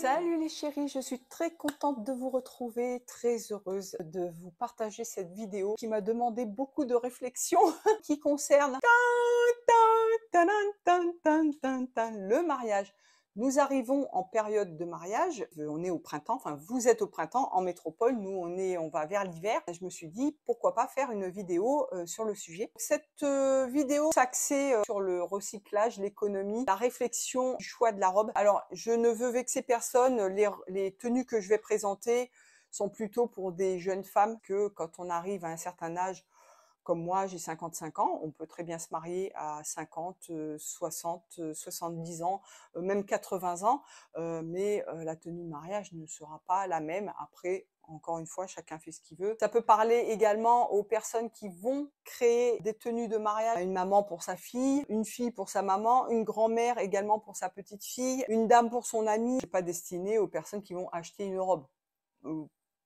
Salut les chéris, je suis très contente de vous retrouver, très heureuse de vous partager cette vidéo qui m'a demandé beaucoup de réflexion qui concerne le mariage. Nous arrivons en période de mariage, on est au printemps, enfin vous êtes au printemps en métropole, nous on va vers l'hiver. Je me suis dit pourquoi pas faire une vidéo sur le sujet. Cette vidéo s'axait sur le recyclage, l'économie, la réflexion du choix de la robe. Alors je ne veux vexer personne, les tenues que je vais présenter sont plutôt pour des jeunes femmes que quand on arrive à un certain âge, comme moi, j'ai 55 ans, on peut très bien se marier à 50, 60, 70 ans, même 80 ans, mais la tenue de mariage ne sera pas la même. Après, encore une fois, chacun fait ce qu'il veut. Ça peut parler également aux personnes qui vont créer des tenues de mariage. Une maman pour sa fille, une fille pour sa maman, une grand-mère également pour sa petite fille, une dame pour son amie. C'est pas destiné aux personnes qui vont acheter une robe.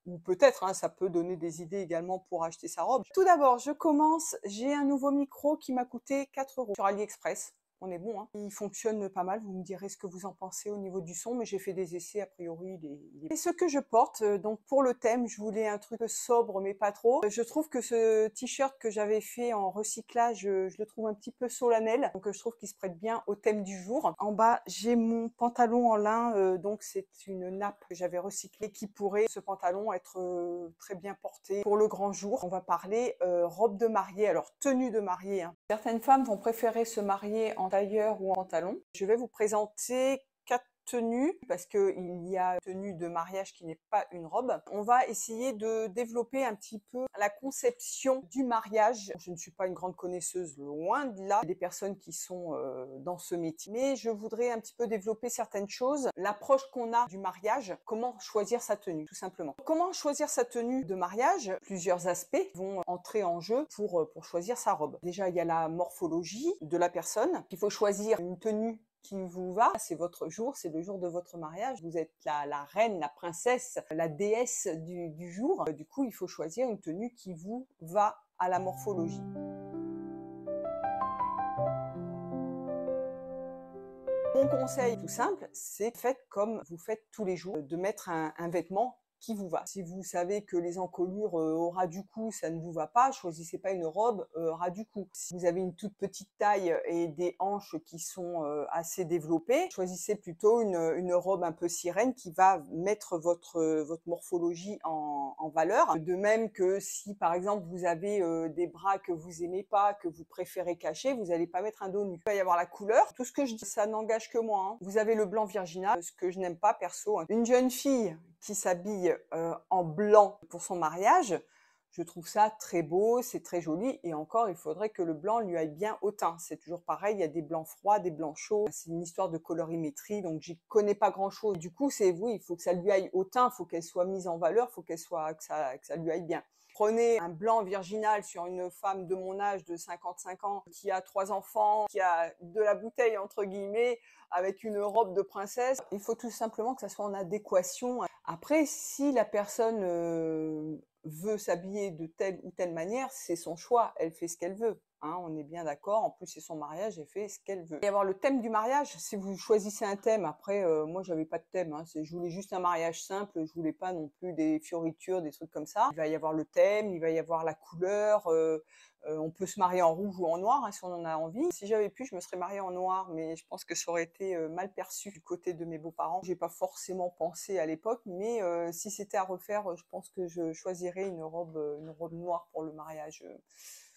Ou peut-être, hein, ça peut donner des idées également pour acheter sa robe. Tout d'abord, je commence, j'ai un nouveau micro qui m'a coûté 4 € sur AliExpress. On est bon, hein. Il fonctionne pas mal, vous me direz ce que vous en pensez au niveau du son, mais j'ai fait des essais, a priori, il est... Et ce que je porte, donc pour le thème, je voulais un truc sobre, mais pas trop. Je trouve que ce t-shirt que j'avais fait en recyclage, je le trouve un petit peu solennel, donc je trouve qu'il se prête bien au thème du jour. En bas, j'ai mon pantalon en lin, donc c'est une nappe que j'avais recyclée, qui pourrait, ce pantalon, être très bien porté pour le grand jour. On va parler robe de mariée, alors tenue de mariée, hein. Certaines femmes vont préférer se marier en tailleur ou en pantalon. Je vais vous présenter 4 tenues parce qu'il y a une tenue de mariage qui n'est pas une robe. On va essayer de développer un petit peu la conception du mariage. Je ne suis pas une grande connaisseuse, loin de là, des personnes qui sont dans ce métier, mais je voudrais un petit peu développer certaines choses. L'approche qu'on a du mariage, comment choisir sa tenue, tout simplement. Comment choisir sa tenue de mariage? Plusieurs aspects vont entrer en jeu pour choisir sa robe. Déjà, il y a la morphologie de la personne. Il faut choisir une tenue qui vous va, c'est votre jour, c'est le jour de votre mariage, vous êtes la reine, la princesse, la déesse du jour. Du coup, il faut choisir une tenue qui vous va à la morphologie. Mon conseil tout simple, c'est faites comme vous faites tous les jours, de mettre un vêtement qui vous va. Si vous savez que les encolures au ras du cou, ça ne vous va pas, choisissez pas une robe ras du cou. Si vous avez une toute petite taille et des hanches qui sont assez développées, choisissez plutôt une robe un peu sirène qui va mettre votre morphologie en valeur. De même que si par exemple vous avez des bras que vous aimez pas, que vous préférez cacher, vous n'allez pas mettre un dos nu. Il va y avoir la couleur. Tout ce que je dis, ça n'engage que moi, hein. Vous avez le blanc virginal, ce que je n'aime pas perso, hein. Une jeune fille qui s'habille en blanc pour son mariage, je trouve ça très beau, c'est très joli, et encore, il faudrait que le blanc lui aille bien au teint. C'est toujours pareil, il y a des blancs froids, des blancs chauds. C'est une histoire de colorimétrie, donc j'y connais pas grand-chose. Du coup, c'est oui, il faut que ça lui aille au teint, il faut qu'elle soit mise en valeur, il faut que ça lui aille bien. Prenez un blanc virginal sur une femme de mon âge, de 55 ans, qui a 3 enfants, qui a de la bouteille entre guillemets, avec une robe de princesse. Il faut tout simplement que ça soit en adéquation. Après, si la personne veut s'habiller de telle ou telle manière, c'est son choix, elle fait ce qu'elle veut. Hein, on est bien d'accord, en plus c'est son mariage, elle fait ce qu'elle veut. Il va y avoir le thème du mariage, si vous choisissez un thème, après moi j'avais pas de thème, hein, je voulais juste un mariage simple, je voulais pas non plus des fioritures, des trucs comme ça. Il va y avoir le thème, il va y avoir la couleur, on peut se marier en rouge ou en noir hein, si on en a envie. Si j'avais pu, je me serais mariée en noir, mais je pense que ça aurait été mal perçu du côté de mes beaux-parents. J'ai pas forcément pensé à l'époque, mais si c'était à refaire, je pense que je choisirais une robe noire pour le mariage.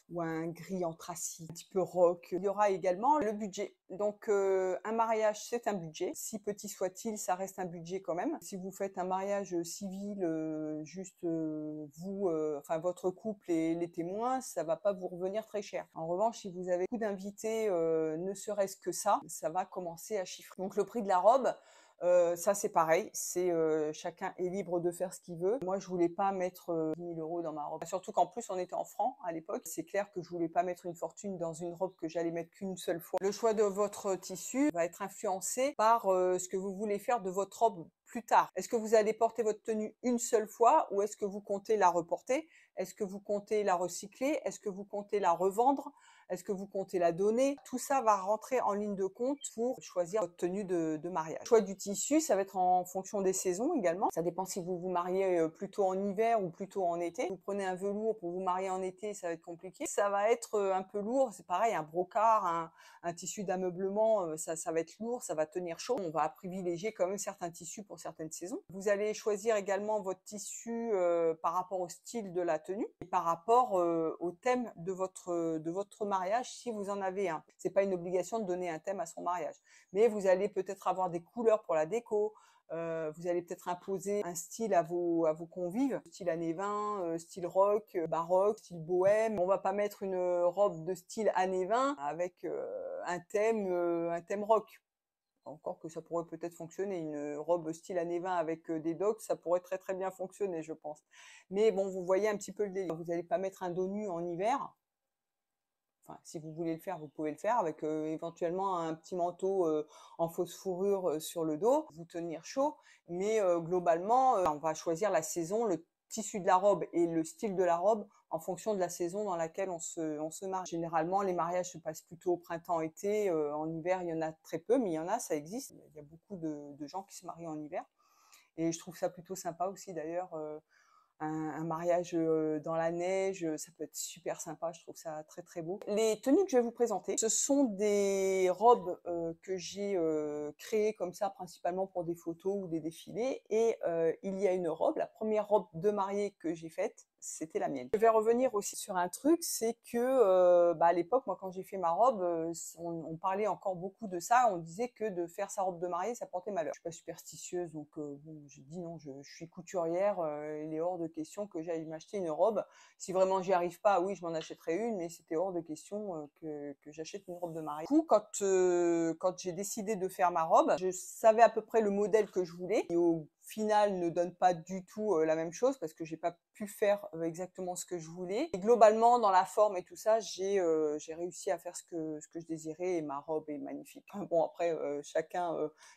Ou un gris anthracite, un petit peu rock. Il y aura également le budget. Donc un mariage, c'est un budget. Si petit soit-il, ça reste un budget quand même. Si vous faites un mariage civil, juste vous, enfin votre couple et les témoins, ça va pas vous revenir très cher. En revanche, si vous avez beaucoup d'invités, ne serait-ce que ça, ça va commencer à chiffrer. Donc le prix de la robe, ça c'est pareil, c'est chacun est libre de faire ce qu'il veut. Moi je voulais pas mettre 10 000 € dans ma robe. Surtout qu'en plus on était en francs à l'époque. C'est clair que je voulais pas mettre une fortune dans une robe que j'allais mettre qu'une seule fois. Le choix de votre tissu va être influencé par ce que vous voulez faire de votre robe plus tard. Est-ce que vous allez porter votre tenue une seule fois ou est-ce que vous comptez la reporter? Est-ce que vous comptez la recycler? Est-ce que vous comptez la revendre? Est-ce que vous comptez la donner? Tout ça va rentrer en ligne de compte pour choisir votre tenue de mariage. Le choix du tissu, ça va être en fonction des saisons également. Ça dépend si vous vous mariez plutôt en hiver ou plutôt en été. Vous prenez un velours pour vous marier en été, ça va être compliqué. Ça va être un peu lourd. C'est pareil, un brocart, un tissu d'ameublement, ça va être lourd, ça va tenir chaud. On va privilégier quand même certains tissus pour certaines saisons. Vous allez choisir également votre tissu par rapport au style de la tenue et par rapport au thème de votre mariage si vous en avez un. C'est pas une obligation de donner un thème à son mariage, mais vous allez peut-être avoir des couleurs pour la déco. Vous allez peut-être imposer un style à vos convives, style années 20, style rock, baroque, style bohème. On va pas mettre une robe de style années 20 avec un thème rock. Encore que ça pourrait peut-être fonctionner, une robe style années 20 avec des docks, ça pourrait très très bien fonctionner, je pense. Mais bon, vous voyez un petit peu le délire. Vous n'allez pas mettre un dos nu en hiver. Enfin, si vous voulez le faire, vous pouvez le faire avec éventuellement un petit manteau en fausse fourrure sur le dos, vous tenir chaud. Mais globalement, on va choisir la saison, le tissu de la robe et le style de la robe en fonction de la saison dans laquelle on se marie. Généralement, les mariages se passent plutôt au printemps-été. En hiver, il y en a très peu, mais il y en a, ça existe. Il y a beaucoup de gens qui se marient en hiver. Et je trouve ça plutôt sympa aussi d'ailleurs. Un mariage dans la neige, ça peut être super sympa, je trouve ça très très beau. Les tenues que je vais vous présenter, ce sont des robes que j'ai créées comme ça principalement pour des photos ou des défilés et il y a une robe, la première robe de mariée que j'ai faite, c'était la mienne. Je vais revenir aussi sur un truc, c'est que à l'époque, moi quand j'ai fait ma robe, on parlait encore beaucoup de ça, on disait que de faire sa robe de mariée, ça portait malheur. Je suis pas superstitieuse, donc bon, j'ai dit non, je suis couturière, il est hors de question que j'aille m'acheter une robe. Si vraiment j'y arrive pas, oui, je m'en achèterai une, mais c'était hors de question que j'achète une robe de mariée. Du coup, quand j'ai décidé de faire ma robe, je savais à peu près le modèle que je voulais. Et au final ne donne pas du tout la même chose parce que j'ai pas pu faire exactement ce que je voulais. Et globalement, dans la forme et tout ça, j'ai réussi à faire ce que je désirais et ma robe est magnifique. Bon, après, chacun,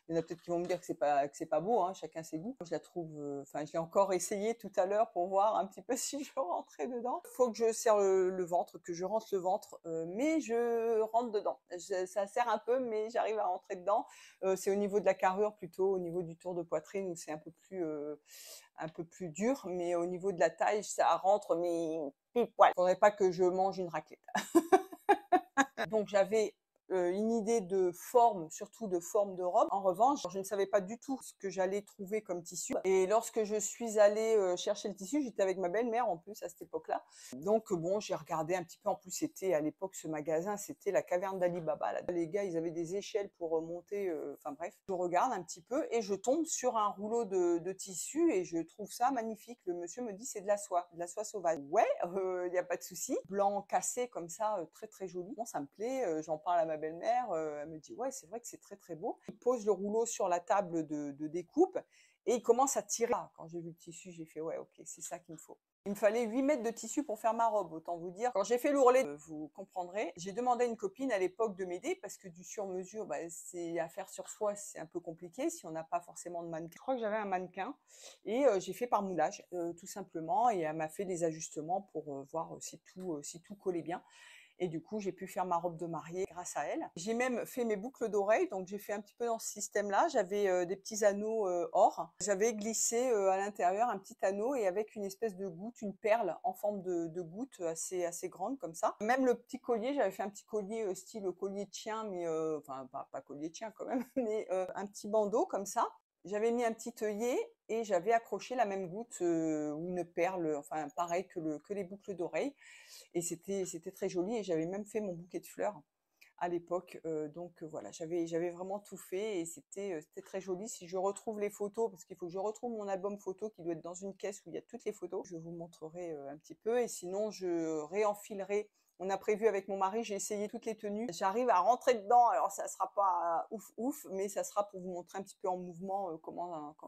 il y en a peut-être qui vont me dire que c'est pas beau, hein, chacun ses goûts. Je la trouve, enfin, j'ai encore essayé tout à l'heure pour voir un petit peu si je rentrais dedans. Faut que je serre le ventre, que je rentre le ventre, mais je rentre dedans. Ça serre un peu, mais j'arrive à rentrer dedans. C'est au niveau de la carrure plutôt, au niveau du tour de poitrine où c'est un peu plus dur, mais au niveau de la taille, ça rentre, mais pile poil. Faudrait pas que je mange une raclette. Donc j'avais une idée de forme, surtout de forme de robe. En revanche, je ne savais pas du tout ce que j'allais trouver comme tissu. Et lorsque je suis allée chercher le tissu, j'étais avec ma belle-mère en plus à cette époque-là. Donc bon, j'ai regardé un petit peu. En plus, c'était à l'époque ce magasin, c'était la caverne d'Ali Baba. Là. Les gars, ils avaient des échelles pour monter. Enfin bref, je regarde un petit peu et je tombe sur un rouleau de tissu et je trouve ça magnifique. Le monsieur me dit c'est de la soie sauvage. Ouais, il n'y a pas de souci. Blanc cassé comme ça, très très joli. Bon, ça me plaît. J'en parle à ma belle-mère. Elle me dit ouais, c'est vrai que c'est très très beau. Il pose le rouleau sur la table de découpe et il commence à tirer. Ah, quand j'ai vu le tissu, j'ai fait ouais, ok, c'est ça qu'il me faut. Il me fallait 8 mètres de tissu pour faire ma robe, autant vous dire. Quand j'ai fait l'ourlet, vous comprendrez, j'ai demandé à une copine à l'époque de m'aider parce que du sur-mesure, c'est à faire sur soi, c'est un peu compliqué si on n'a pas forcément de mannequin. Je crois que j'avais un mannequin et j'ai fait par moulage, tout simplement, et elle m'a fait des ajustements pour voir si tout collait bien. Et du coup, j'ai pu faire ma robe de mariée grâce à elle. J'ai même fait mes boucles d'oreilles, donc j'ai fait un petit peu dans ce système-là. J'avais des petits anneaux or. J'avais glissé à l'intérieur un petit anneau et avec une espèce de goutte, une perle en forme de goutte assez grande comme ça. Même le petit collier, j'avais fait un petit collier style collier de chien, mais enfin pas collier de chien quand même, mais un petit bandeau comme ça. J'avais mis un petit œillet et j'avais accroché la même goutte ou une perle, enfin pareil que les boucles d'oreilles. Et c'était très joli et j'avais même fait mon bouquet de fleurs à l'époque. Donc voilà, j'avais vraiment tout fait et c'était très joli. Si je retrouve les photos, parce qu'il faut que je retrouve mon album photo qui doit être dans une caisse où il y a toutes les photos, je vous montrerai un petit peu. Et sinon, je réenfilerai. On a prévu avec mon mari, j'ai essayé toutes les tenues. J'arrive à rentrer dedans, alors ça sera pas ouf, mais ça sera pour vous montrer un petit peu en mouvement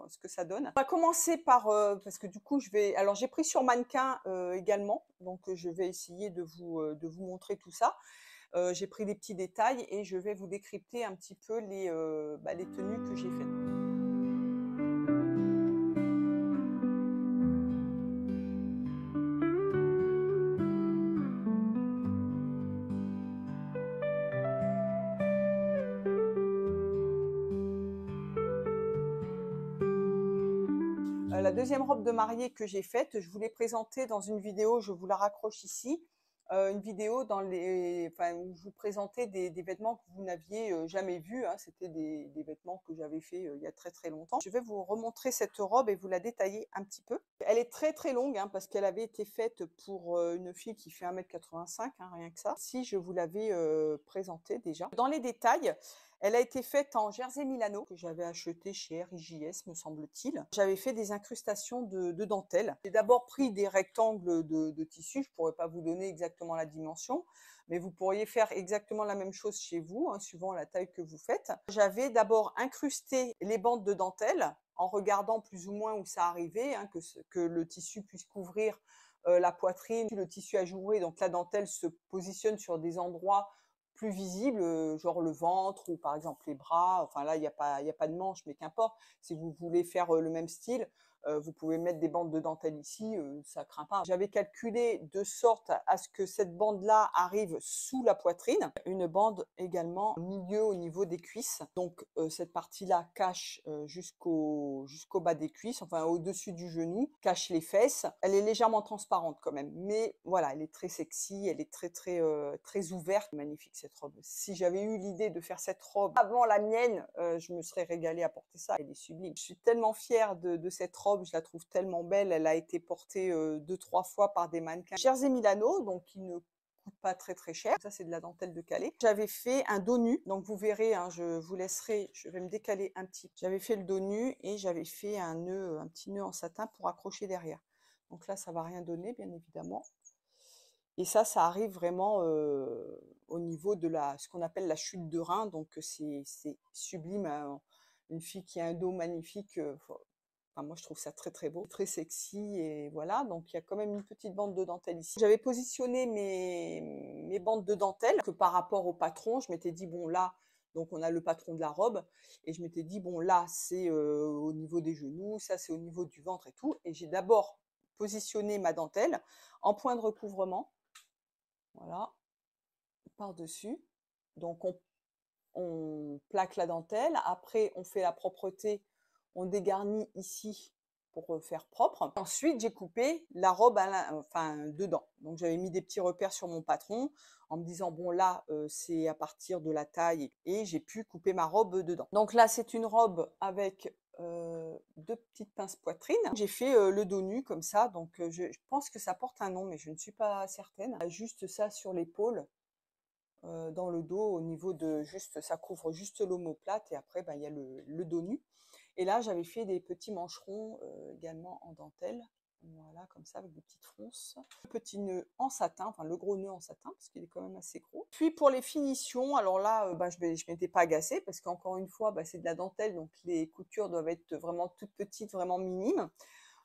ce que ça donne. On va commencer par, parce que du coup, alors j'ai pris sur mannequin également, donc je vais essayer de vous montrer tout ça. J'ai pris des petits détails et je vais vous décrypter un petit peu les tenues que j'ai faites. La deuxième robe de mariée que j'ai faite, je vous l'ai présentée dans une vidéo, je vous la raccroche ici. Une vidéo où je vous présentais des vêtements que vous n'aviez jamais vus, hein. C'était des vêtements que j'avais fait il y a très très longtemps. Je vais vous remontrer cette robe et vous la détailler un petit peu. Elle est très très longue, hein, parce qu'elle avait été faite pour une fille qui fait 1,85 m, hein, rien que ça. Si je vous l'avais présentée déjà. Dans les détails, elle a été faite en jersey Milano, que j'avais acheté chez RIJS, me semble-t-il. J'avais fait des incrustations de dentelle. J'ai d'abord pris des rectangles de tissu. Je ne pourrais pas vous donner exactement la dimension, mais vous pourriez faire exactement la même chose chez vous, hein, suivant la taille que vous faites. J'avais d'abord incrusté les bandes de dentelle en regardant plus ou moins où ça arrivait, hein, que le tissu puisse couvrir la poitrine, le tissu ajouré, donc la dentelle se positionne sur des endroits plus visibles, genre le ventre ou par exemple les bras. Enfin là, il n'y a pas de manche, mais qu'importe. Si vous voulez faire le même style, vous pouvez mettre des bandes de dentelle ici, ça craint pas. J'avais calculé de sorte à ce que cette bande-là arrive sous la poitrine, une bande également au milieu, au niveau des cuisses. Donc cette partie-là cache jusqu'au bas des cuisses, enfin au-dessus du genou, cache les fesses. Elle est légèrement transparente quand même, mais voilà, elle est très sexy, elle est très ouverte. Magnifique cette robe. Si j'avais eu l'idée de faire cette robe avant la mienne, je me serais régalée à porter ça. Elle est sublime. Je suis tellement fière de cette robe, je la trouve tellement belle. Elle a été portée 2-3 fois par des mannequins Jersey Milano, donc qui ne coûte pas très très cher. Ça, c'est de la dentelle de Calais. J'avais fait un dos nu, donc vous verrez, hein, je vous laisserai, je vais me décaler un petit peu. J'avais fait le dos nu et j'avais fait un petit nœud en satin pour accrocher derrière. Donc là, ça va rien donner, bien évidemment. Et ça arrive vraiment au niveau de ce qu'on appelle la chute de rein. Donc c'est sublime, hein. Une fille qui a un dos magnifique, enfin, moi je trouve ça très très beau, très sexy, et voilà. Donc il y a quand même une petite bande de dentelle ici. J'avais positionné mes bandes de dentelle que par rapport au patron, je m'étais dit bon là, donc on a le patron de la robe, et je m'étais dit bon là c'est au niveau des genoux, ça c'est au niveau du ventre et tout. Et j'ai d'abord positionné ma dentelle en point de recouvrement. Voilà, par-dessus. Donc on plaque la dentelle. Après, on fait la propreté. On dégarnit ici pour faire propre. Ensuite, j'ai coupé la robe dedans. Donc j'avais mis des petits repères sur mon patron en me disant bon là c'est à partir de la taille, et j'ai pu couper ma robe dedans. Donc là c'est une robe avec deux petites pinces poitrine. J'ai fait le dos nu comme ça, donc je pense que ça porte un nom, mais je ne suis pas certaine. Juste ça sur l'épaule, dans le dos, au niveau de juste, ça couvre juste l'omoplate, et après il y a le dos nu. Et là j'avais fait des petits mancherons également en dentelle. Voilà, comme ça, avec des petites fronces. Le petit nœud en satin, enfin le gros nœud en satin, parce qu'il est quand même assez gros. Puis pour les finitions, alors là, je m'étais pas agacée, parce qu'encore une fois, c'est de la dentelle, donc les coutures doivent être vraiment toutes petites, vraiment minimes.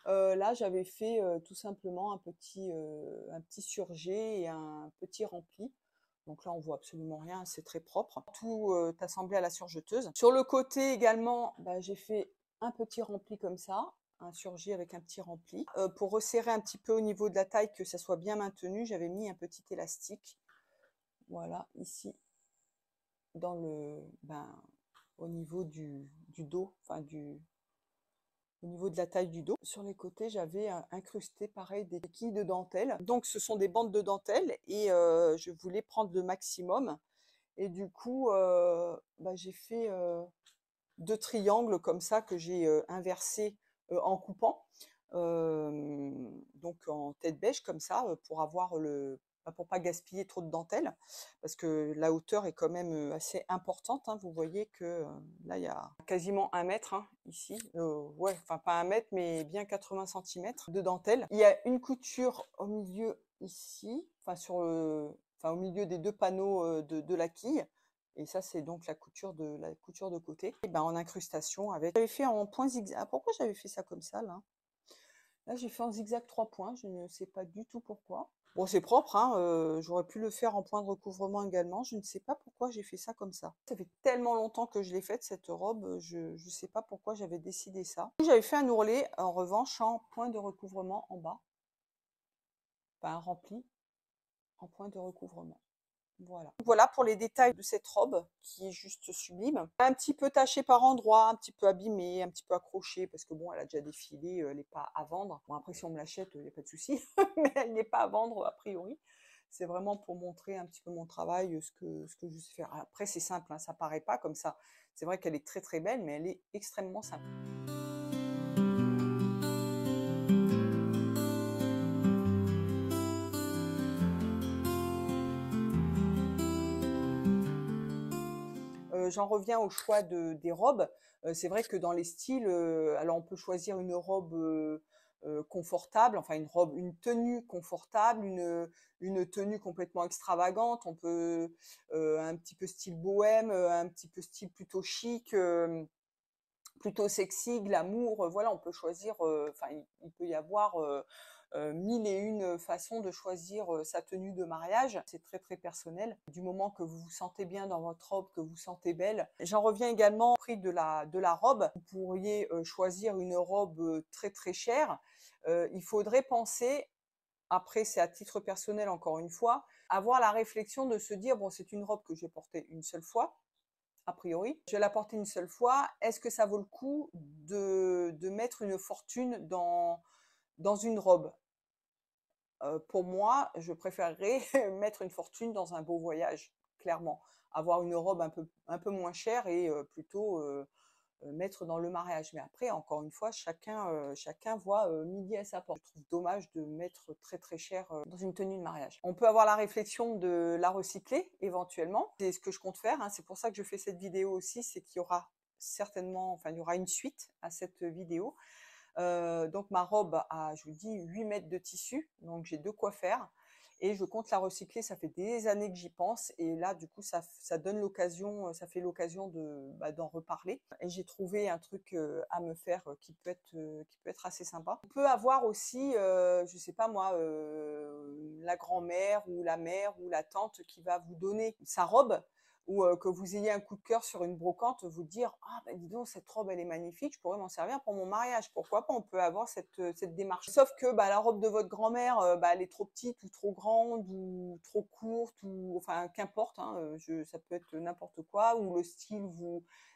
Là, j'avais fait tout simplement un petit surjet et un petit rempli. Donc là, on voit absolument rien, c'est très propre. Tout assemblé à la surjeteuse. Sur le côté également, j'ai fait un petit rempli comme ça, un surjet avec un petit rempli. Pour resserrer un petit peu au niveau de la taille, que ça soit bien maintenu, j'avais mis un petit élastique. Voilà, ici, dans au niveau du dos, enfin au niveau de la taille du dos. Sur les côtés, j'avais incrusté pareil des quilles de dentelle. Donc ce sont des bandes de dentelle, et je voulais prendre le maximum. Et du coup, j'ai fait 2 triangles comme ça que j'ai inversés en coupant. Donc en tête bêche comme ça, pour avoir pour pas gaspiller trop de dentelle, parce que la hauteur est quand même assez importante, hein. Vous voyez que là il y a quasiment 1 mètre, hein, ici, ouais, enfin pas 1 mètre, mais bien 80 centimètres de dentelle. Il y a une couture au milieu ici, enfin au milieu des 2 panneaux de la quille. Et ça, c'est donc la couture de côté. Et en incrustation avec. J'avais fait en point zigzag. Ah, pourquoi j'avais fait ça comme ça là? Là, j'ai fait en zigzag 3 points. Je ne sais pas du tout pourquoi. Bon, c'est propre, hein. J'aurais pu le faire en point de recouvrement également. Je ne sais pas pourquoi j'ai fait ça comme ça. Ça fait tellement longtemps que je l'ai faite, cette robe. Je ne sais pas pourquoi j'avais décidé ça. J'avais fait un ourlet, en revanche, en point de recouvrement en bas. Enfin, un rempli en point de recouvrement. Voilà. Voilà pour les détails de cette robe qui est juste sublime. Un petit peu tachée par endroits, un petit peu abîmée, un petit peu accrochée parce que bon, elle a déjà défilé, elle n'est pas à vendre. Bon, après, si on me l'achète, il n'y a pas de souci, mais elle n'est pas à vendre a priori. C'est vraiment pour montrer un petit peu mon travail, ce que je sais faire. Après, c'est simple, hein, ça paraît pas comme ça. C'est vrai qu'elle est très très belle, mais elle est extrêmement simple. J'en reviens au choix des robes. C'est vrai que dans les styles, alors on peut choisir une robe confortable, enfin une tenue confortable, une tenue complètement extravagante. On peut un petit peu style bohème, un petit peu style plutôt chic, plutôt sexy, glamour. Voilà, on peut choisir. Enfin, il peut y avoir mille et une façons de choisir sa tenue de mariage. C'est très très personnel. Du moment que vous vous sentez bien dans votre robe, que vous vous sentez belle. J'en reviens également au prix de la robe. Vous pourriez choisir une robe très très chère. Il faudrait penser, après c'est à titre personnel encore une fois, avoir la réflexion de se dire, bon, c'est une robe que je vais porter une seule fois, a priori. Je vais la porter une seule fois. Est-ce que ça vaut le coup de mettre une fortune dans une robe? Pour moi, je préférerais mettre une fortune dans un beau voyage, clairement. Avoir une robe un peu moins chère et plutôt mettre dans le mariage. Mais après, encore une fois, chacun voit midi à sa porte. Je trouve dommage de mettre très très cher dans une tenue de mariage. On peut avoir la réflexion de la recycler éventuellement. C'est ce que je compte faire, hein. C'est pour ça que je fais cette vidéo aussi, c'est qu'il y aura certainement, enfin il y aura une suite à cette vidéo. Donc ma robe a, je vous dis, 8 mètres de tissu, donc j'ai de quoi faire. Et je compte la recycler, ça fait des années que j'y pense. Et là, du coup, ça donne l'occasion, ça fait l'occasion d'en reparler. Et j'ai trouvé un truc à me faire qui peut être assez sympa. On peut avoir aussi, je sais pas moi, la grand-mère ou la mère ou la tante qui va vous donner sa robe, ou que vous ayez un coup de cœur sur une brocante, vous dire: ah ben dis donc, cette robe elle est magnifique, je pourrais m'en servir pour mon mariage. Pourquoi pas? On peut avoir cette démarche. Sauf que la robe de votre grand-mère, elle est trop petite ou trop grande ou trop courte, ou enfin qu'importe, hein, ça peut être n'importe quoi, ou le style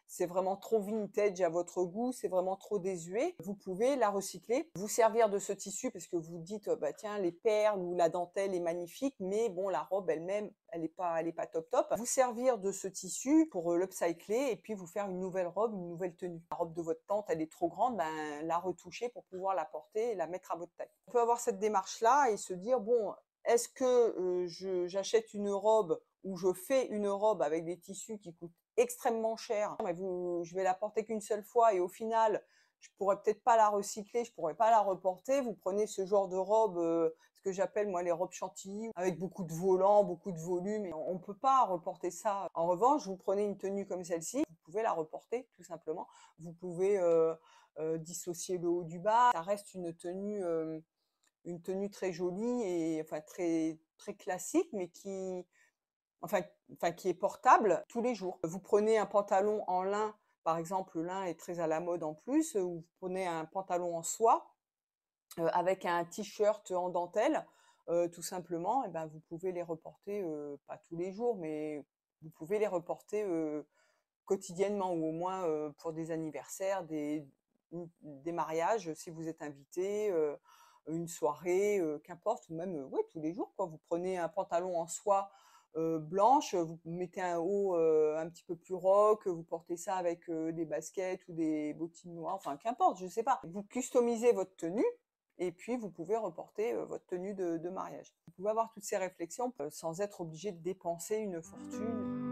c'est vraiment trop vintage à votre goût, c'est vraiment trop désuet. Vous pouvez la recycler, vous servir de ce tissu parce que vous dites, bah tiens, les perles ou la dentelle est magnifique, mais bon, la robe elle-même, elle est pas top top. Vous servir de ce tissu pour l'upcycler et puis vous faire une nouvelle robe, une nouvelle tenue. La robe de votre tante, elle est trop grande, ben la retoucher pour pouvoir la porter et la mettre à votre taille. On peut avoir cette démarche-là et se dire, bon, est-ce que j'achète une robe ou je fais une robe avec des tissus qui coûtent extrêmement cher, mais je vais la porter qu'une seule fois et au final, je pourrais peut-être pas la recycler, je pourrais pas la reporter. Vous prenez ce genre de robe, ce que j'appelle moi les robes chantilly, avec beaucoup de volants, beaucoup de volume, et on peut pas reporter ça. En revanche, vous prenez une tenue comme celle-ci, vous pouvez la reporter tout simplement. Vous pouvez dissocier le haut du bas. Ça reste une tenue très jolie et enfin très très classique, mais enfin, qui est portable tous les jours. Vous prenez un pantalon en lin, par exemple, le lin est très à la mode en plus, ou vous prenez un pantalon en soie avec un t-shirt en dentelle, tout simplement, et ben vous pouvez les reporter, pas tous les jours, mais vous pouvez les reporter quotidiennement, ou au moins pour des anniversaires, des mariages, si vous êtes invité, une soirée, qu'importe, ou même ouais, tous les jours, quoi. Vous prenez un pantalon en soie blanche, vous mettez un haut un petit peu plus rock, vous portez ça avec des baskets ou des bottines noires, enfin qu'importe, je sais pas. Vous customisez votre tenue et puis vous pouvez reporter votre tenue de mariage. Vous pouvez avoir toutes ces réflexions sans être obligé de dépenser une fortune.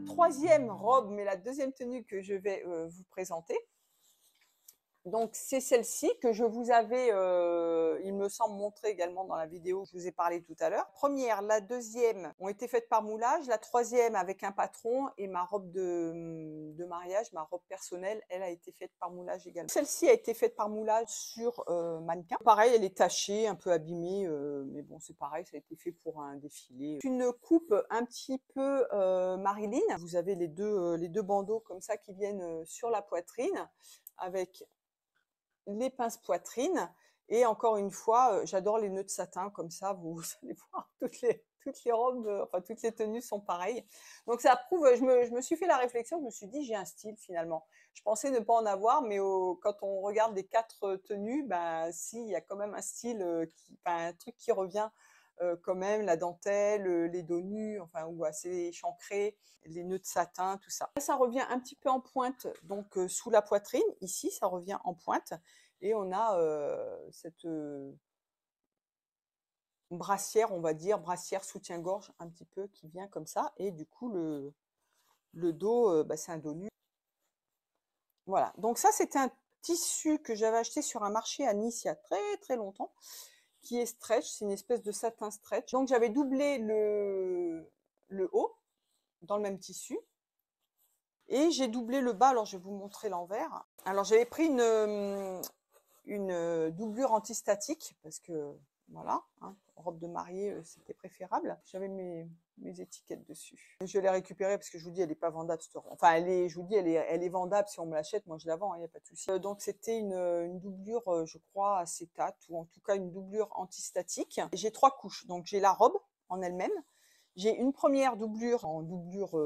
Troisième robe, mais la deuxième tenue que je vais vous présenter, Donc c'est celle-ci que je vous avais, il me semble, montré également dans la vidéo que je vous ai parlé tout à l'heure. Première, la deuxième ont été faites par moulage, la troisième avec un patron et ma robe de mariage, ma robe personnelle, elle a été faite par moulage également. Celle-ci a été faite par moulage sur mannequin. Pareil, elle est tachée, un peu abîmée, mais bon c'est pareil, ça a été fait pour un défilé. Une coupe un petit peu Marilyn. Vous avez les deux bandeaux comme ça qui viennent sur la poitrine avec les pinces poitrine et encore une fois, j'adore les nœuds de satin comme ça, vous allez voir toutes les robes, enfin toutes les tenues sont pareilles. Donc ça prouve, je me suis fait la réflexion, je me suis dit: «J'ai un style finalement». Je pensais ne pas en avoir, mais quand on regarde les 4 tenues, bah si, il y a quand même un style, enfin un truc qui revient, quand même, la dentelle, les dos nus, enfin ou assez échancrés, les nœuds de satin, tout ça. Là, ça revient un petit peu en pointe, donc sous la poitrine, ici, ça revient en pointe et on a cette brassière, on va dire, brassière soutien-gorge un petit peu qui vient comme ça et du coup le dos, bah, c'est un dos nu. Voilà, donc ça c'était un tissu que j'avais acheté sur un marché à Nice il y a très très longtemps, qui est stretch, c'est une espèce de satin stretch. Donc j'avais doublé le haut dans le même tissu et j'ai doublé le bas. Alors je vais vous montrer l'envers. Alors j'avais pris une doublure antistatique parce que voilà, hein, robe de mariée, c'était préférable. J'avais mes étiquettes dessus. Je l'ai récupérée parce que je vous dis, elle n'est pas vendable cette robe. Enfin, je vous dis, elle est vendable si on me l'achète. Moi, je la vends, il n'y a pas de souci. Donc, c'était une doublure, je crois, acétate ou en tout cas une doublure antistatique. J'ai 3 couches. Donc, j'ai la robe en elle-même. J'ai une première doublure en doublure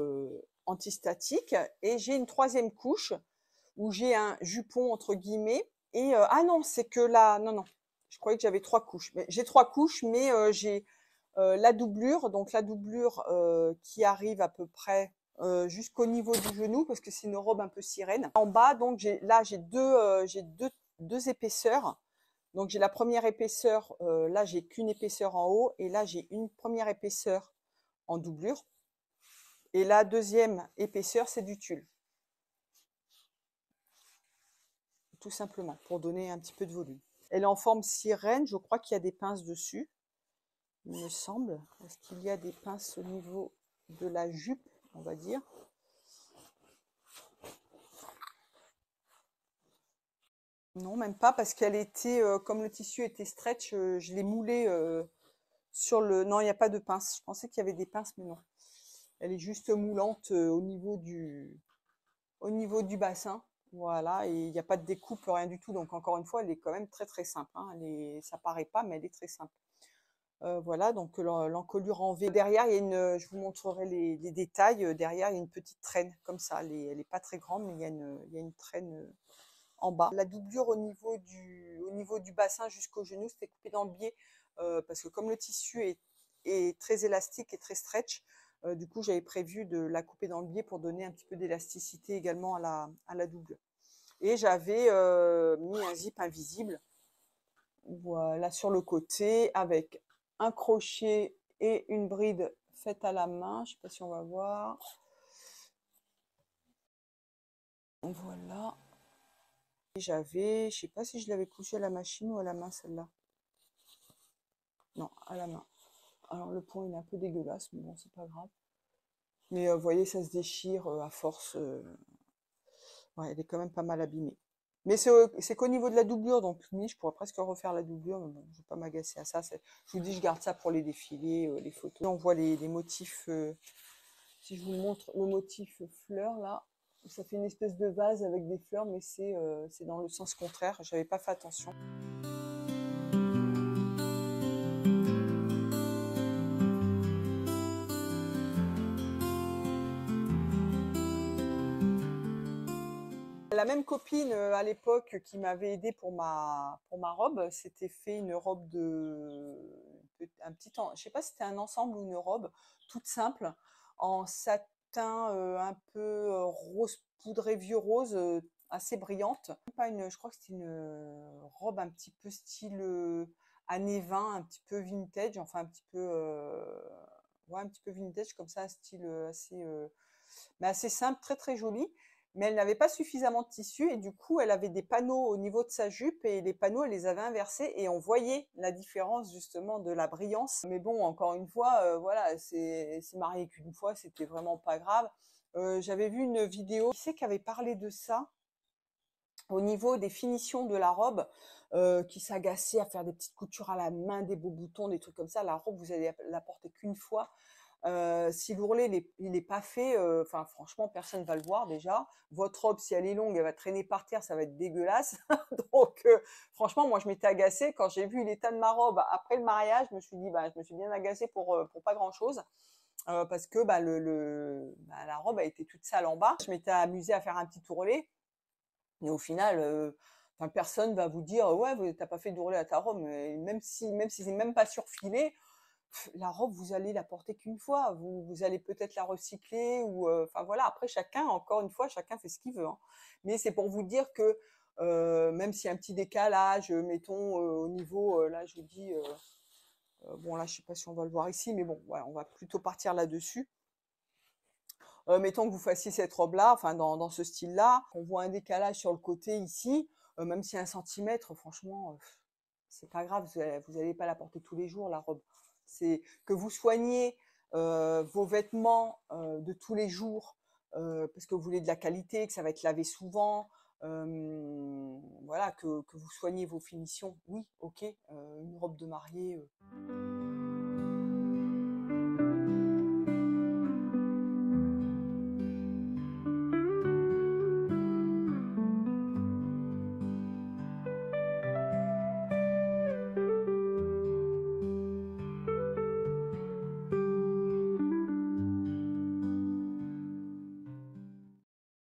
antistatique et j'ai une troisième couche où j'ai un jupon entre guillemets et ah non, c'est que là, non, non, je croyais que j'avais 3 couches. Mais j'ai 3 couches, mais j'ai la doublure, donc la doublure qui arrive à peu près jusqu'au niveau du genou, parce que c'est une robe un peu sirène. En bas, donc j'ai deux épaisseurs. Donc j'ai la première épaisseur, là j'ai qu'une épaisseur en haut, et là j'ai une première épaisseur en doublure. Et la deuxième épaisseur, c'est du tulle. Tout simplement, pour donner un petit peu de volume. Elle est en forme sirène, je crois qu'il y a des pinces dessus, il me semble. Est-ce qu'il y a des pinces au niveau de la jupe, on va dire? Non, même pas, parce qu'elle était, comme le tissu était stretch, je l'ai moulé sur le... Non, il n'y a pas de pince. Je pensais qu'il y avait des pinces, mais non. Elle est juste moulante au niveau du bassin. Voilà, et il n'y a pas de découpe, rien du tout. Donc, encore une fois, elle est quand même très, très simple, hein. Ça paraît pas, mais elle est très simple. Voilà, donc l'encolure en V. Derrière, il y a je vous montrerai les détails. Derrière, il y a une petite traîne, comme ça. Elle est pas très grande, mais il y a une traîne en bas. La doublure au niveau du bassin jusqu'au genou, c'était coupé dans le biais, parce que comme le tissu est très élastique et très stretch, du coup, j'avais prévu de la couper dans le biais pour donner un petit peu d'élasticité également à la doublure. Et j'avais mis un zip invisible, voilà, sur le côté, avec un crochet et une bride faite à la main. Je ne sais pas si on va voir. Voilà. J'avais, je sais pas si je l'avais couché à la machine ou à la main, celle-là. Non, à la main. Alors le point il est un peu dégueulasse, mais bon, c'est pas grave. Mais vous voyez, ça se déchire à force. Ouais, elle est quand même pas mal abîmée. Mais c'est qu'au niveau de la doublure, donc oui, je pourrais presque refaire la doublure, mais bon, je ne vais pas m'agacer à ça. Je vous dis, je garde ça pour les défilés, les photos. On voit les motifs, si je vous montre le motif fleur, là, ça fait une espèce de vase avec des fleurs, mais c'est dans le sens contraire. Je n'avais pas fait attention. La même copine à l'époque qui m'avait aidé pour ma robe, s'était fait une robe je sais pas si c'était un ensemble ou une robe toute simple en satin un peu rose poudré vieux rose, assez brillante. Pas je crois que c'était une robe un petit peu style années 20, un petit peu vintage, enfin un petit peu ouais, un petit peu vintage comme ça, un style assez mais assez simple, très très joli. mais elle n'avait pas suffisamment de tissu et du coup, elle avait des panneaux au niveau de sa jupe et les panneaux, elle les avait inversés et on voyait la différence justement de la brillance. Mais bon, encore une fois, voilà, c'est marié qu'une fois, c'était vraiment pas grave. J'avais vu une vidéo, qui c'est qui avait parlé de ça au niveau des finitions de la robe, qui s'agaçait à faire des petites coutures à la main, des beaux boutons, des trucs comme ça. La robe, vous allez la porter qu'une fois. Si l'ourlet il est pas fait, enfin franchement personne va le voir déjà. Votre robe, si elle est longue, elle va traîner par terre, ça va être dégueulasse. Donc franchement, moi je m'étais agacée quand j'ai vu l'état de ma robe après le mariage. Je me suis dit, bah, je me suis bien agacée pour pas grand chose. Parce que bah, la robe a été toute sale en bas. Je m'étais amusée à faire un petit ourlet. Et au final, enfin, personne va vous dire ouais, t'as pas fait d'ourlet à ta robe. Mais même si c'est même pas surfilé, la robe, vous allez la porter qu'une fois. Vous allez peut-être la recycler ou enfin voilà. Après, chacun, encore une fois, chacun fait ce qu'il veut. Hein. Mais c'est pour vous dire que même s'il y a un petit décalage, mettons au niveau, là, je vous dis, bon là, je sais pas si on va le voir ici, mais bon, voilà, on va plutôt partir là-dessus. Mettons que vous fassiez cette robe-là, enfin dans ce style-là, on voit un décalage sur le côté ici, même si 1 centimètre, franchement, c'est pas grave, vous allez pas la porter tous les jours, la robe. C'est que vous soignez vos vêtements de tous les jours, parce que vous voulez de la qualité, que ça va être lavé souvent, voilà, que vous soignez vos finitions, oui, ok, une robe de mariée.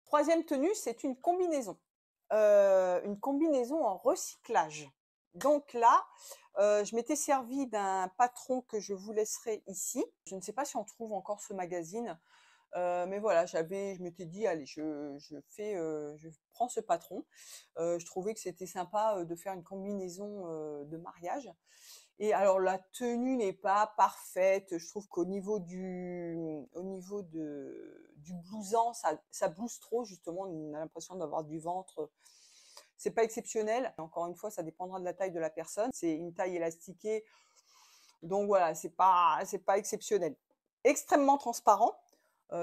Troisième tenue, c'est une combinaison en recyclage. Donc là, je m'étais servi d'un patron que je vous laisserai ici. Je ne sais pas si on trouve encore ce magazine, mais voilà, je m'étais dit, allez, je prends ce patron. Je trouvais que c'était sympa de faire une combinaison de mariage. Et alors la tenue n'est pas parfaite. Je trouve du blousant, ça blouse trop justement. On a l'impression d'avoir du ventre. C'est pas exceptionnel. Encore une fois, ça dépendra de la taille de la personne. C'est une taille élastiquée, donc voilà, c'est pas exceptionnel. Extrêmement transparent.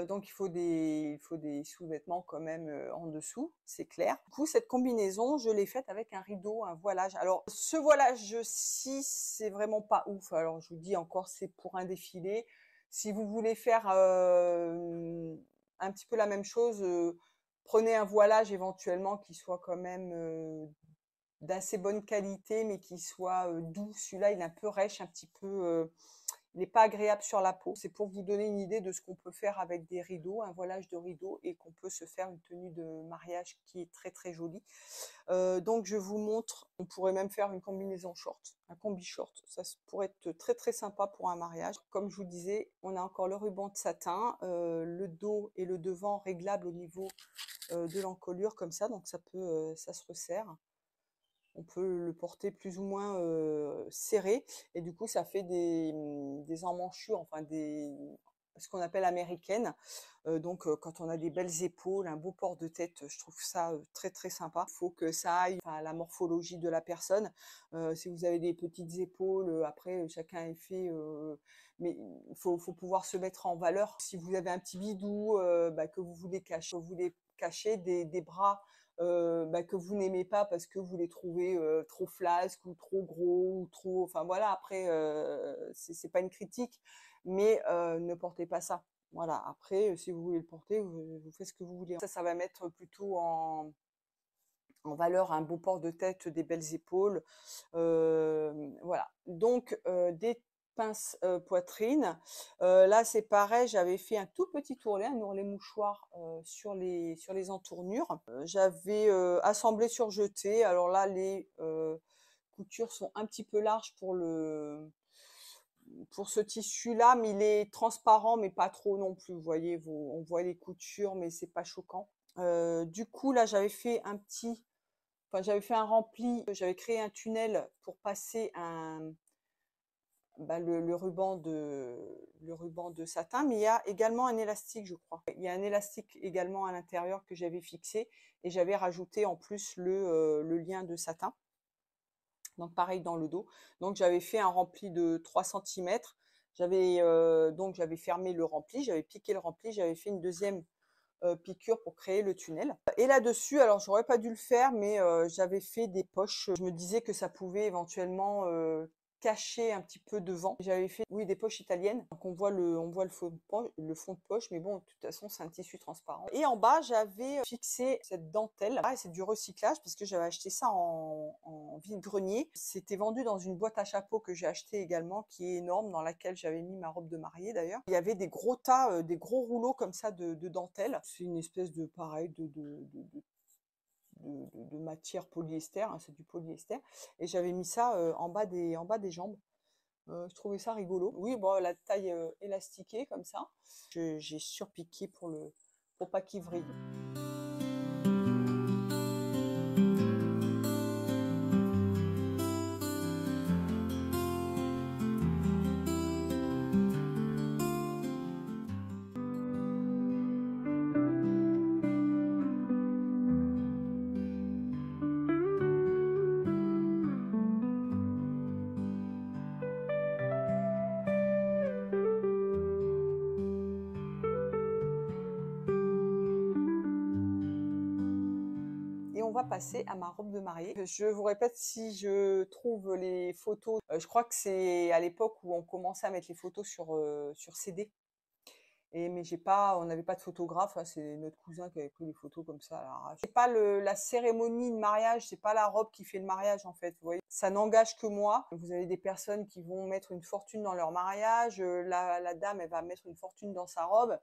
Donc il faut des sous-vêtements quand même en dessous, c'est clair. Du coup, cette combinaison, je l'ai faite avec un rideau, un voilage. Alors, ce voilage-ci, c'est vraiment pas ouf. Alors, je vous dis encore, c'est pour un défilé. Si vous voulez faire un petit peu la même chose, prenez un voilage éventuellement qui soit quand même d'assez bonne qualité, mais qui soit doux. Celui-là, il est un peu rêche, un petit peu il n'est pas agréable sur la peau. C'est pour vous donner une idée de ce qu'on peut faire avec des rideaux, un voilage de rideaux, et qu'on peut se faire une tenue de mariage qui est très très jolie. Donc je vous montre, on pourrait même faire une combinaison short, un combi short. Ça pourrait être très très sympa pour un mariage. Comme je vous disais, on a encore le ruban de satin, le dos et le devant réglables au niveau de l'encolure comme ça, donc ça se resserre. On peut le porter plus ou moins serré et du coup ça fait des emmanchures, enfin ce qu'on appelle américaines. Donc quand on a des belles épaules, un beau port de tête, je trouve ça très très sympa. Il faut que ça aille à la morphologie de la personne. Si vous avez des petites épaules, après chacun est fait, mais faut pouvoir se mettre en valeur. Si vous avez un petit bidou bah, que vous voulez cacher des bras bah, que vous n'aimez pas parce que vous les trouvez trop flasques ou trop gros ou trop, enfin voilà, après c'est pas une critique, mais ne portez pas ça. Voilà, après si vous voulez le porter, vous faites ce que vous voulez. Ça va mettre plutôt en valeur un beau port de tête, des belles épaules, voilà. Donc des pinces poitrine. Là c'est pareil, j'avais fait un tout petit ourlet, un ourlet mouchoir sur les entournures. J'avais assemblé sur jeté. Alors là les coutures sont un petit peu larges pour ce tissu-là, mais il est transparent, mais pas trop non plus. Vous voyez, on voit les coutures, mais c'est pas choquant. Du coup, là, j'avais fait un rempli, j'avais créé un tunnel pour passer bah, le ruban le ruban de satin, mais il y a également un élastique, je crois. Il y a un élastique également à l'intérieur que j'avais fixé et j'avais rajouté en plus le lien de satin. Donc pareil dans le dos. Donc j'avais fait un rempli de 3 centimètres. J'avais fermé le rempli, j'avais piqué le rempli, j'avais fait une deuxième piqûre pour créer le tunnel. Et là-dessus, alors j'aurais pas dû le faire, mais j'avais fait des poches. Je me disais que ça pouvait éventuellement cacher un petit peu devant. J'avais fait, oui, des poches italiennes. Donc on voit le fond de poche, mais bon, de toute façon, c'est un tissu transparent. Et en bas, j'avais fixé cette dentelle. Ah, c'est du recyclage parce que j'avais acheté ça en vide-grenier. C'était vendu dans une boîte à chapeau que j'ai acheté également, qui est énorme, dans laquelle j'avais mis ma robe de mariée d'ailleurs. Il y avait des gros tas, des gros rouleaux comme ça de dentelle. C'est une espèce de pareil de matière polyester, hein, c'est du polyester. Et j'avais mis ça en bas des jambes. Je trouvais ça rigolo. Oui, bon, la taille élastiquée comme ça. J'ai surpiqué pour pas qu'il vrille. Et on va passer à ma robe de mariée. Je vous répète, si je trouve les photos, je crois que c'est à l'époque où on commençait à mettre les photos sur CD. Mais on n'avait pas de photographe, hein, c'est notre cousin qui avait pris les photos comme ça à l'arrache. C'est pas la cérémonie de mariage, c'est pas la robe qui fait le mariage en fait. Vous voyez, ça n'engage que moi. Vous avez des personnes qui vont mettre une fortune dans leur mariage, la dame elle va mettre une fortune dans sa robe,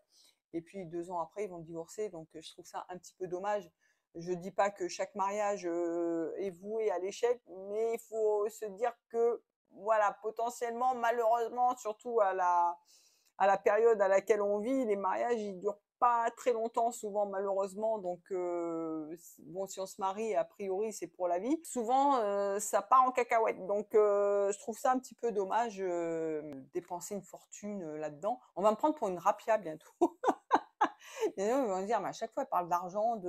et puis 2 ans après ils vont divorcer. Donc je trouve ça un petit peu dommage. Je dis pas que chaque mariage est voué à l'échec, mais il faut se dire que voilà, potentiellement, malheureusement, surtout à la période à laquelle on vit, les mariages, ils durent pas très longtemps, souvent malheureusement. Donc, bon, si on se marie, a priori, c'est pour la vie. Souvent, ça part en cacahuète. Donc, je trouve ça un petit peu dommage, dépenser une fortune là-dedans. On va me prendre pour une rapia bientôt. Il y en a qui vont dire, mais à chaque fois, elle parle d'argent,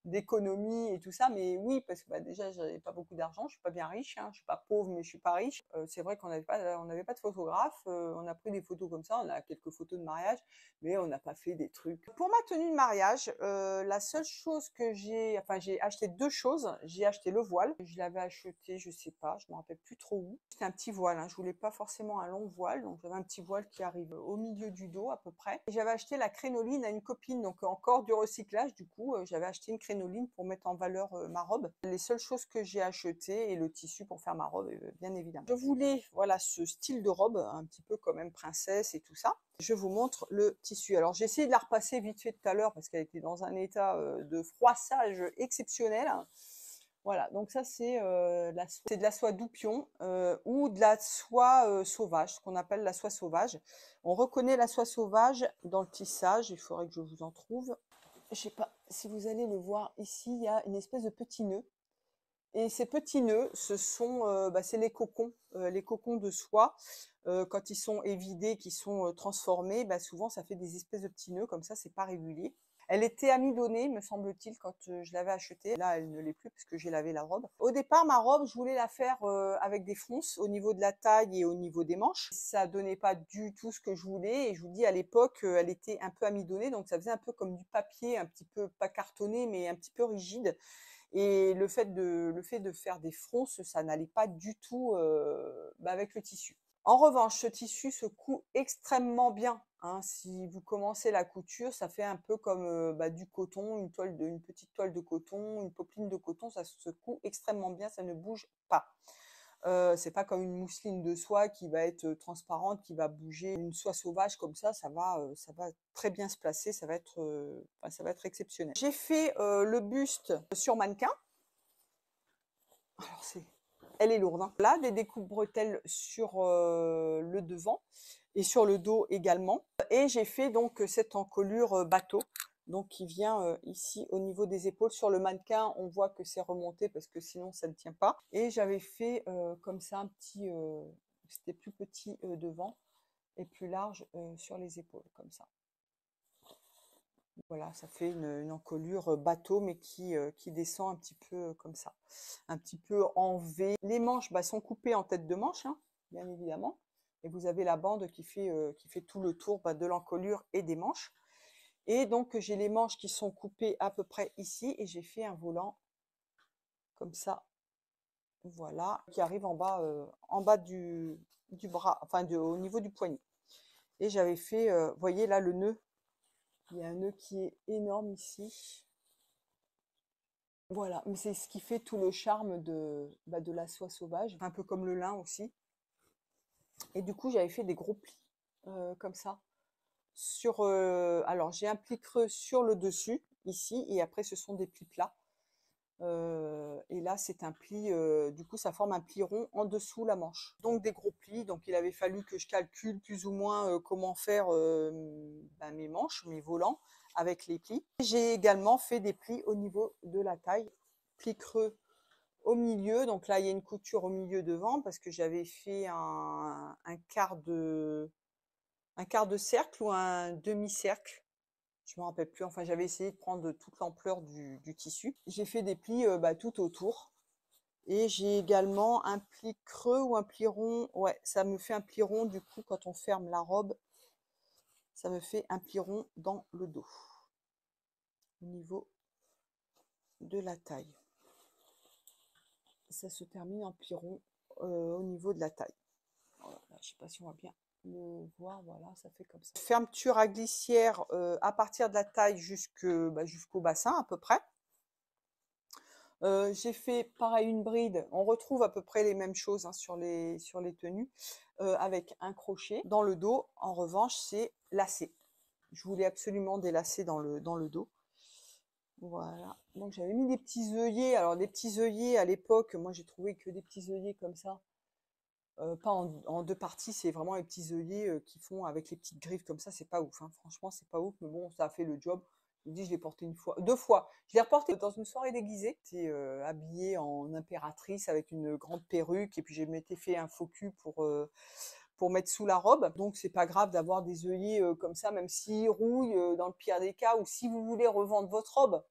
d'économie et tout ça. Mais oui, parce que bah, déjà, j'avais pas beaucoup d'argent, je suis pas bien riche, hein, je suis pas pauvre, mais je suis pas riche. C'est vrai qu'on n'avait pas de photographe. On a pris des photos comme ça, on a quelques photos de mariage, mais on n'a pas fait des trucs. Pour ma tenue de mariage, la seule chose que j'ai acheté 2 choses. J'ai acheté le voile. Je l'avais acheté, je sais pas, je me rappelle plus trop où. C'était un petit voile, hein, je voulais pas forcément un long voile, donc j'avais un petit voile qui arrive au milieu du dos à peu près. Et j'avais acheté la crénoline à une copine, donc encore du recyclage. Du coup, j'avais acheté une crénoline pour mettre en valeur ma robe. Les seules choses que j'ai achetées et le tissu pour faire ma robe, bien évidemment. Je voulais, voilà, ce style de robe, un petit peu quand même princesse et tout ça. Je vous montre le tissu. Alors j'ai essayé de la repasser vite fait tout à l'heure parce qu'elle était dans un état de froissage exceptionnel. Voilà, donc ça c'est de la soie doupion ou de la soie sauvage, ce qu'on appelle la soie sauvage. On reconnaît la soie sauvage dans le tissage, il faudrait que je vous en trouve. Je sais pas si vous allez le voir ici, il y a une espèce de petit nœud. Et ces petits nœuds, c'est les cocons de soie. Quand ils sont évidés, qui sont transformés, bah, souvent ça fait des espèces de petits nœuds comme ça, c'est pas régulier. Elle était amidonnée, me semble-t-il, quand je l'avais achetée. Là, elle ne l'est plus parce que j'ai lavé la robe. Au départ, ma robe, je voulais la faire avec des fronces au niveau de la taille et au niveau des manches. Ça donnait pas du tout ce que je voulais. Et je vous dis, à l'époque, elle était un peu amidonnée, donc ça faisait un peu comme du papier, un petit peu pas cartonné, mais un petit peu rigide. Et le fait de faire des fronces, ça n'allait pas du tout avec le tissu. En revanche, ce tissu se coud extrêmement bien, hein. Si vous commencez la couture, ça fait un peu comme du coton, une petite toile de coton, une popeline de coton, ça se coud extrêmement bien, ça ne bouge pas. C'est pas comme une mousseline de soie qui va être transparente, qui va bouger. Une soie sauvage comme ça va très bien se placer, ça va être exceptionnel. J'ai fait le buste sur mannequin. Alors elle est lourde, hein. Là, des découpes bretelles sur le devant et sur le dos également. Et j'ai fait donc cette encolure bateau, donc qui vient ici au niveau des épaules. Sur le mannequin, on voit que c'est remonté parce que sinon ça ne tient pas. Et j'avais fait comme ça un petit, c'était plus petit devant. et plus large sur les épaules, comme ça. Voilà, ça fait une encolure bateau, mais qui descend un petit peu comme ça, un petit peu en V. Les manches sont coupées en tête de manche, hein, bien évidemment, et vous avez la bande qui fait tout le tour de l'encolure et des manches. Et donc j'ai les manches qui sont coupées à peu près ici, et j'ai fait un volant comme ça, voilà, qui arrive en bas du bras, enfin au niveau du poignet. Et j'avais fait, vous voyez là le nœud, il y a un nœud qui est énorme ici. Voilà, mais c'est ce qui fait tout le charme de la soie sauvage, un peu comme le lin aussi. Et du coup, j'avais fait des gros plis comme ça. Alors, j'ai un pli creux sur le dessus, ici, et après, ce sont des plis plats. Et là, c'est un pli, du coup, ça forme un pli rond en dessous la manche. Donc, des gros plis. Donc, il avait fallu que je calcule plus ou moins comment faire mes manches, mes volants, avec les plis. J'ai également fait des plis au niveau de la taille, plis creux au milieu. Donc là, il y a une couture au milieu devant parce que j'avais fait un quart de cercle ou un demi-cercle. Je me rappelle plus. Enfin, j'avais essayé de prendre toute l'ampleur du tissu. J'ai fait des plis tout autour. Et j'ai également un pli creux ou un pli rond. Ouais, ça me fait un pli rond. Du coup, quand on ferme la robe, ça me fait un pli rond dans le dos, au niveau de la taille. Ça se termine en pli rond au niveau de la taille. Voilà, je ne sais pas si on va bien le voir, voilà, ça fait comme ça. Fermeture à glissière à partir de la taille jusqu'au bassin à peu près. J'ai fait pareil une bride, on retrouve à peu près les mêmes choses hein, sur les tenues, avec un crochet. Dans le dos, en revanche, c'est lacé. Je voulais absolument des lacets dans le dos. Voilà, donc j'avais mis des petits œillets. Alors des petits œillets à l'époque, moi j'ai trouvé que des petits œillets comme ça, pas en deux parties, c'est vraiment les petits œillets qui font avec les petites griffes comme ça, c'est pas ouf, hein. Franchement, c'est pas ouf, mais bon, ça a fait le job. Je vous dis, je l'ai porté une fois, deux fois. Je l'ai reporté dans une soirée déguisée. J'étais habillée en impératrice avec une grande perruque et puis je m'étais fait un faux cul pour mettre sous la robe. Donc c'est pas grave d'avoir des œillets comme ça, même s'ils rouillent dans le pire des cas, ou si vous voulez revendre votre robe.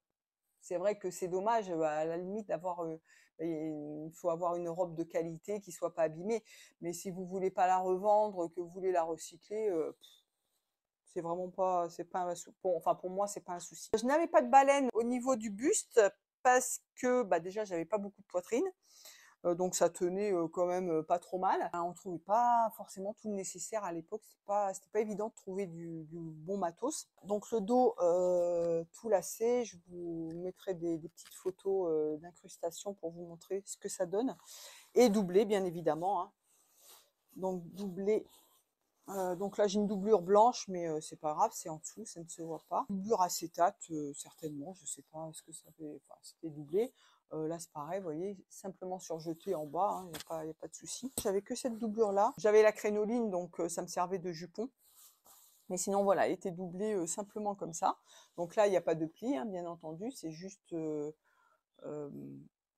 C'est vrai que c'est dommage, à la limite, il faut avoir une robe de qualité qui soit pas abîmée. Mais si vous voulez pas la revendre, que vous voulez la recycler, c'est vraiment pas, c'est pas enfin pour moi, c'est pas un souci. Je n'avais pas de baleine au niveau du buste parce que déjà j'avais pas beaucoup de poitrine. Donc ça tenait quand même pas trop mal. On trouvait pas forcément tout le nécessaire à l'époque, c'était pas évident de trouver du bon matos. Donc le dos tout lacé, je vous mettrai des petites photos d'incrustation pour vous montrer ce que ça donne. Et doublé bien évidemment, hein. Donc doublé. Donc là j'ai une doublure blanche, mais c'est pas grave, c'est en dessous, ça ne se voit pas. Doublure acétate, certainement, je sais pas ce que ça fait, enfin c'était doublé. Là c'est pareil, vous voyez, simplement surjeté en bas, il n'y a pas de souci. J'avais que cette doublure là. J'avais la crénoline, donc ça me servait de jupon. Mais sinon voilà, elle était doublée simplement comme ça. Donc là il n'y a pas de pli, hein, bien entendu, c'est juste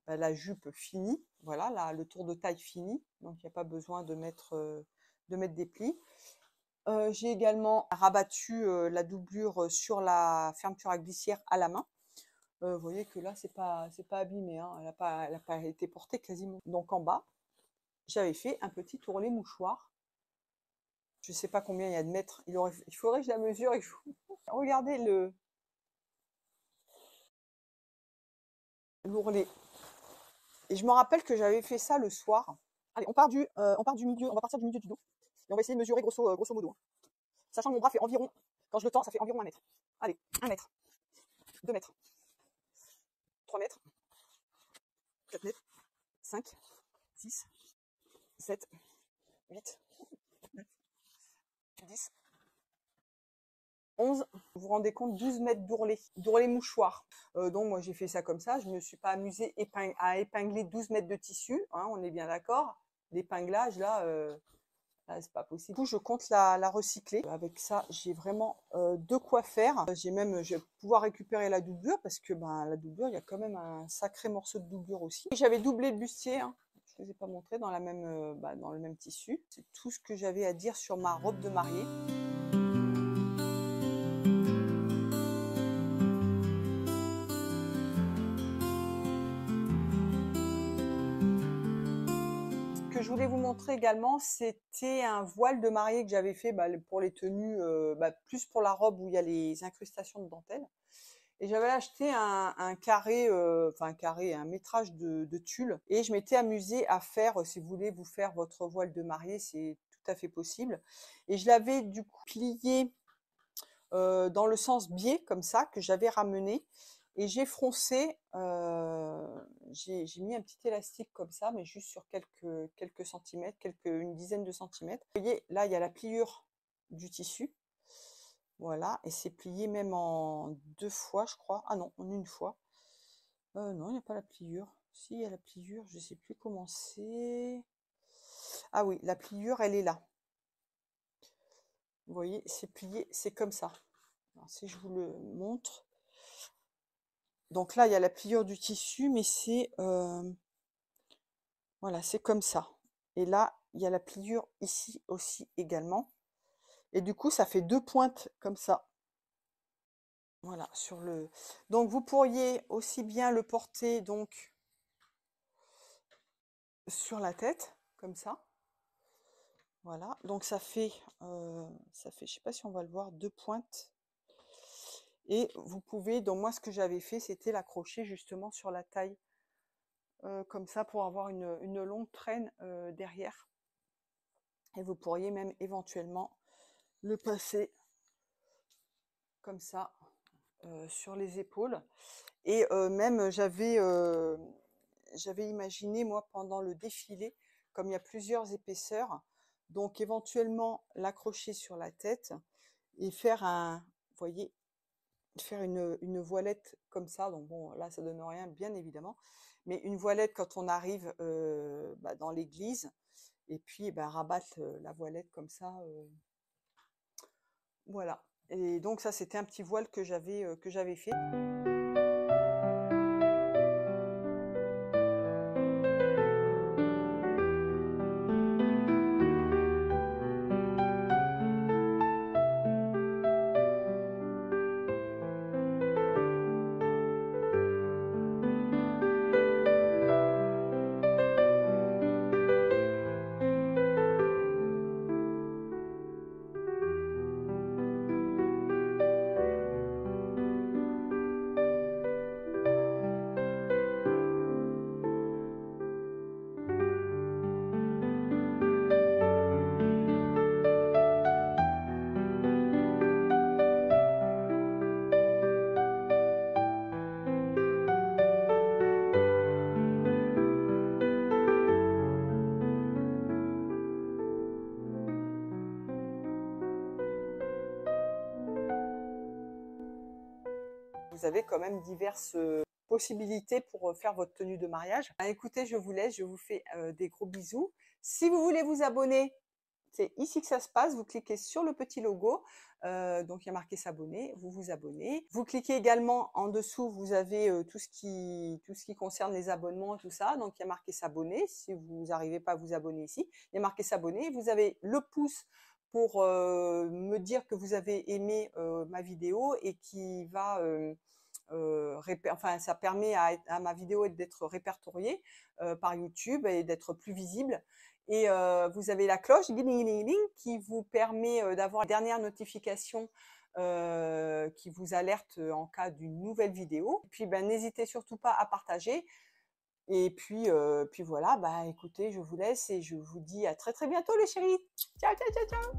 la jupe finie, voilà, là, le tour de taille fini, donc il n'y a pas besoin de mettre des plis. J'ai également rabattu la doublure sur la fermeture à glissière à la main. Vous voyez que là, c'est pas abîmé, hein, elle n'a pas été portée quasiment. Donc en bas, j'avais fait un petit ourlet mouchoir. Je ne sais pas combien il y a de mètres. Il faudrait que je la mesure et que je vous... Regardez l'ourlet. Et je me rappelle que j'avais fait ça le soir. Allez, on part du milieu, on va partir du milieu du dos. Et on va essayer de mesurer grosso modo, hein. Sachant que mon bras fait environ, quand je le tends, ça fait environ 1 mètre. Allez, 1 mètre, 2 mètres, 3 mètres, 4 mètres, 5, 6, 7, 8, 9, 10, 11. Vous vous rendez compte, 12 mètres d'ourlet mouchoir. Donc moi j'ai fait ça comme ça, je ne me suis pas amusée à épingler 12 mètres de tissu, hein, on est bien d'accord. L'épinglage là, c'est pas possible. Du coup, je compte la recycler. Avec ça, j'ai vraiment de quoi faire. Je vais pouvoir récupérer la doublure parce que la doublure, il y a quand même un sacré morceau de doublure aussi. J'avais doublé le bustier, hein. je ne vous ai pas montré, dans, dans le même tissu. C'est tout ce que j'avais à dire sur ma robe de mariée. Ce que je voulais vous montrer également, c'était un voile de mariée que j'avais fait pour les tenues, plus pour la robe où il y a les incrustations de dentelle. Et j'avais acheté un carré, un métrage de tulle. Et je m'étais amusée à faire, si vous voulez vous faire votre voile de mariée, c'est tout à fait possible. Et je l'avais du coup plié dans le sens biais, comme ça, que j'avais ramené. Et j'ai froncé, j'ai mis un petit élastique comme ça, mais juste sur quelques centimètres, une dizaine de centimètres. Vous voyez, là, il y a la pliure du tissu. Voilà, et c'est plié même en 2 fois, je crois. Ah non, en 1 fois. Non, il n'y a pas la pliure. Si, il y a la pliure, je ne sais plus comment c'est. Ah oui, la pliure, elle est là. Vous voyez, c'est plié, c'est comme ça. Alors, si je vous le montre. Donc là, il y a la pliure du tissu, mais c'est voilà, c'est comme ça. Et là, il y a la pliure ici aussi également. Et du coup, ça fait 2 pointes comme ça. Voilà, donc vous pourriez aussi bien le porter donc sur la tête, comme ça. Voilà, donc ça fait, je sais pas si on va le voir, 2 pointes. Et vous pouvez, donc moi ce que j'avais fait, c'était l'accrocher justement sur la taille, comme ça, pour avoir une longue traîne derrière. Et vous pourriez même éventuellement le passer comme ça sur les épaules. Et même j'avais imaginé, moi, pendant le défilé, comme il y a plusieurs épaisseurs, donc éventuellement l'accrocher sur la tête et faire vous voyez, faire une voilette comme ça. Donc bon, là, ça donne rien, bien évidemment, mais une voilette quand on arrive dans l'église, et puis rabattre la voilette comme ça. Voilà. Et donc ça, c'était un petit voile que j'avais fait. Vous avez quand même diverses possibilités pour faire votre tenue de mariage. Écoutez, je vous laisse, je vous fais des gros bisous. Si vous voulez vous abonner, c'est ici que ça se passe. Vous cliquez sur le petit logo, donc il y a marqué s'abonner, vous vous abonnez. Vous cliquez également en dessous, vous avez tout ce qui concerne les abonnements, tout ça. Donc il y a marqué s'abonner. Si vous n'arrivez pas à vous abonner ici, il y a marqué s'abonner. Vous avez le pouce pour me dire que vous avez aimé ma vidéo et qui va ça permet à ma vidéo d'être répertoriée par YouTube et d'être plus visible. Et vous avez la cloche qui vous permet d'avoir la dernière notification qui vous alerte en cas d'une nouvelle vidéo. Et puis n'hésitez surtout pas à partager. Et puis voilà, écoutez, je vous laisse et je vous dis à très très bientôt les chéris. Ciao, ciao, ciao, ciao.